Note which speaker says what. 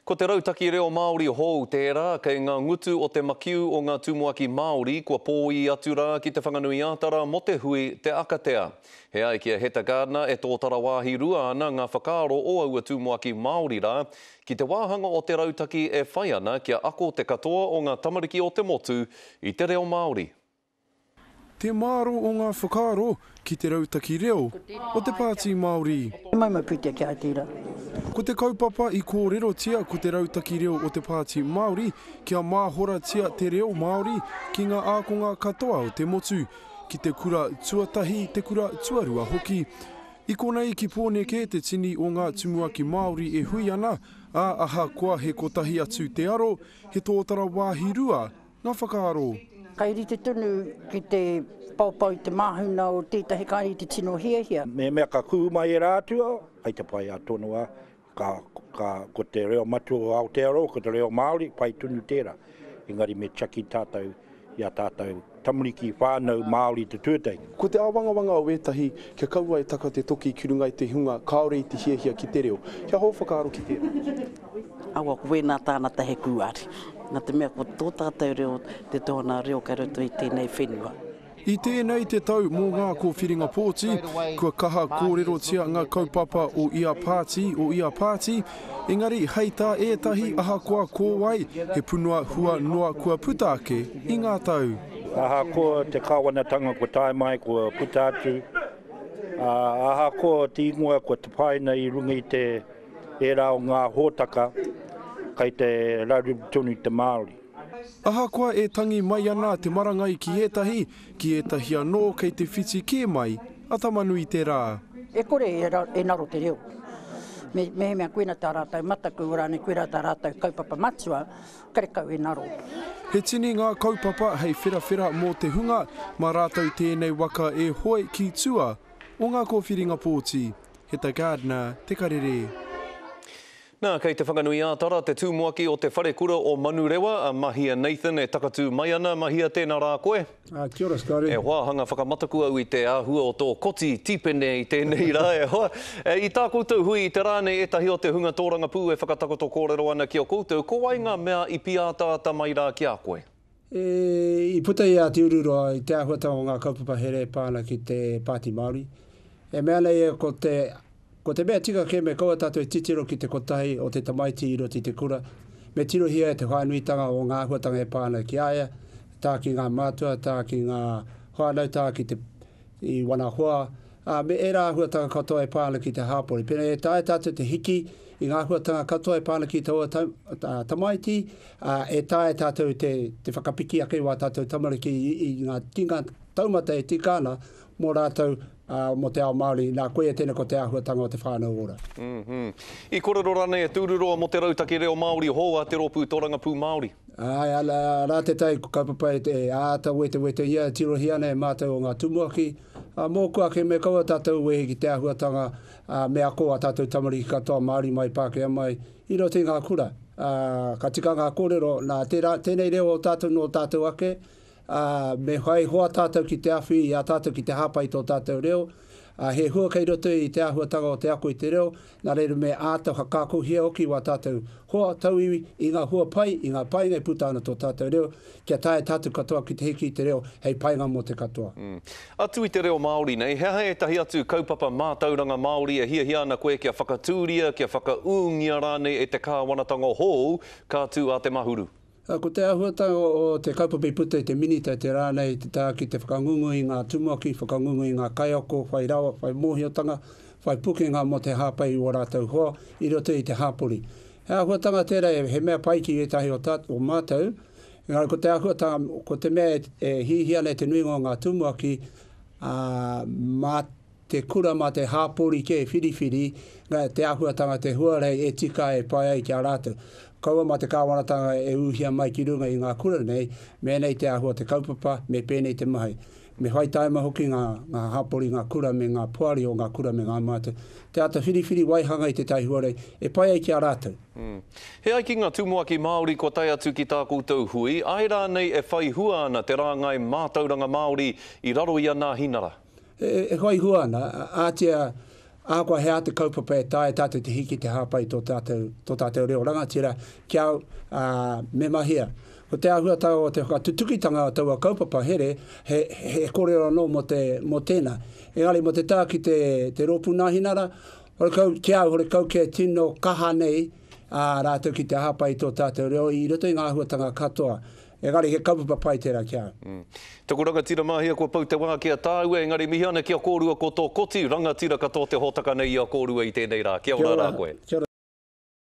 Speaker 1: Ko te rautaki reo Māori hou tērā, kei ngā ngutu o te makiu o ngā tumuaki Māori, kua pōi atu rā ki te whanganui ātara mo te hui te akatea. He ai kia Heta Gardner e tōtara wāhi rua ana ngā whakaaro o aua tumuaki Māori rā, ki te wāhanga o te rautaki e whai ana kia ako te katoa o ngā tamariki o te motu i te reo Māori.
Speaker 2: Te māro o ngā whakaaro ki te rautaki reo o te Pāti Māori. Ko te kaupapa i kōrero tia ko te rautaki reo o te Pāti Māori kia māhora tia te reo Māori ki ngā ākonga katoa o te motu, ki te kura tuatahi, te kura tuarua hoki. I konei ki pōneke te tini o ngā tumuaki Māori e hui ana, a aha koa he kotahi atu te aro, he tōtara wāhi rua, ngā whakaaro.
Speaker 3: Kai rite tunu ki te paupau i te mahuna o tētahi kāri te tino hia.
Speaker 4: Me mea ka kū mai e rātua, ai te pai a tonua, ko te reo matu o Aotearoa, ko te reo Māori, pai tunu tērā. Engari me chaki tātou, ia tātou tamariki whānau Māori te tuatai.
Speaker 2: Ko te awangawanga o etahi, kia kaua e taka te toki ki runga i te hunga, kaore i te hiahia ki te reo. Kia hō whakaaro ki tērā?
Speaker 5: Awa ko wēnā tāna tahe kūari. Nā te mea ko tō tātou reo, te tōna reo ka roto i tēnei whenua.
Speaker 2: I tēnei te tau mō ngā ko whiringa pōti, kua kaha kōrero tia ngā kaupapa o ia pāti, engari hei tā ētahi aha koa kōwai, he punua hua noa kua puta ake i ngā tau.
Speaker 4: Aha koa te kāwanatanga ko tae mai kua puta atu, aha koa te ingoa kua te paina i runga i te era o ngā hōtaka, kai te raurutonu te Māori.
Speaker 2: Aha koa e tangi mai ana te marangai ki etahi anō kei te whiti kē mai, atamanui te rā.
Speaker 3: E kore e naro te reo. Me mea koena tā rātou mataku orane, koena tā rātou kaupapa matua, karekau e naro.
Speaker 2: He tini ngā kaupapa hei whirawhira mō te hunga, mā rātou tēnei waka e hoi ki tua o ngā kōwhiringa pōti. Heta Gardner, Te Karere.
Speaker 1: Nā, kei te whanganui ātara, te tūmuaki o te wharekura o Manurewa, Mahia Nathan e takatū mai ana, Mahia tēnā rā koe.
Speaker 6: Kia ora, Skari.
Speaker 1: E hoa, hanga whakamataku au i te āhua o tō koti tipene i tēnei rā, e hoa. I tā koutou hui i te rāne etahi o te hunga tōranga pū e whakatakoto kōrero ana ki o koutou, ko wai ngā mea i piātāta mai rā ki a koe?
Speaker 6: I puta i a te ururoa i te āhuata o ngā kaupapa here pāna ki te Pāti Māori. E mea nei e ko te mea tika ke me kaua tātou e titiro ki te kotahi o te tamaiti i roti te kura. Me tiro hia e te whānuitanga o ngā huatanga e pāna ki aia, tā ki ngā mātua, tā ki ngā whānau, tā ki te i wana hoa. Me e rā huatanga katoa e pāna ki te hāpori. Pena e tāe tātou te hiki i ngā huatanga katoa e pāna ki te hoa tamaiti, e tāe tātou te whakapiki ake wā tātou tamariki i ngā tinga taumata e tikana mō rātou mo te ao Māori, nā koe e tēnā ko te āhuatanga o te whānau ora.
Speaker 1: I korero rane e tūruroa mo te rautaki reo Māori hoa te ropu tōranga pū Māori.
Speaker 6: Ai, rā te tai kaupapa e te āta wete ia tirohi ana e mātou o ngā tumuaki. Mō kua ke me kaua tātou wehi ki te āhuatanga me a koa tātou tamariki katoa Māori mai Pākehā mai i roti ngā kura. Ka tika ngā kōrero nā tēnei reo o tātou no tātou ake, me hai hoa tātou ki te awhi i a tātou ki te hāpai tō tātou reo. He hua kei roto i te ahuatanga o te ako i te reo, nā reira me ātau hakako hia oki wā tātou hoa tauiwi i ngā hua pai, i ngā pai ngai puta ana tō tātou reo, kia tae tātou katoa ki te hiki i te reo, hei painga mō te katoa.
Speaker 1: Atu i te reo Māori nei, hea e tahi atu kaupapa mātauranga Māori e hia ana koe kia whakatūria, kia whakaungia rānei e te kāwanatanga hou, kā tū a te mahuru.
Speaker 6: Ko te ahuatanga o te kaupapa i puta i te minita te rānei, te tā ki te whakangungu i ngā tumuaki, whakangungu i ngā kaioko, whai rawa, whai mōhiotanga, whai pukenga mo te hāpai o rātou hoa, i roto i te hāpori. He ahuatanga tērā he mea paiki e tahi o mātou, ngā ko te ahuatanga, ko te mea e hihiana te nuinga o ngā tumuaki, mā te kura mā te hāpori ke e whiriwhiri, ngā te ahuatanga te huarei e tika e pai ai ki a rātou. Kaua mā te kāwanatanga e uhia mai ki runga i ngā kura nei, me nei te ahua te kaupapa, me pēnei te mahi. Me hai taima hoki ngā hapori, ngā kura me ngā puari o ngā kura me ngā mātou. Te ata whiriwhiri waihanga i te tai huarei, e pai ai ki a rātou.
Speaker 1: He ai ki ngā tumuaki Māori ko tai atu ki tā koutou hui, ai rā nei e whai hua ana te rāngai mātauranga Māori i raro i ana hinara.
Speaker 6: E whai hua ana, ātia Ākua hea te kaupapa e tae tātou te hiki te hāpai tō tātou reo rangatira kia me mahia. Ko te ahuatau o te whakatutukitanga o taua kaupapa here, he kōrero no mo tēnā. Engari mo te tā ki te rōpū nāhinara, hore kau ke tino kaha nei, rātou ki te hāpai tō tātou reo i roto i ngā ahuatanga katoa. Engari he kaupapa pai tērā kia.
Speaker 1: Taku rangatira mahia kua pau te wā kia tāua, engari mihi ana kia kōrua ko tō koti, rangatira katoa te hōtaka nei a kōrua i tēnei rā. Kia ora rā koe.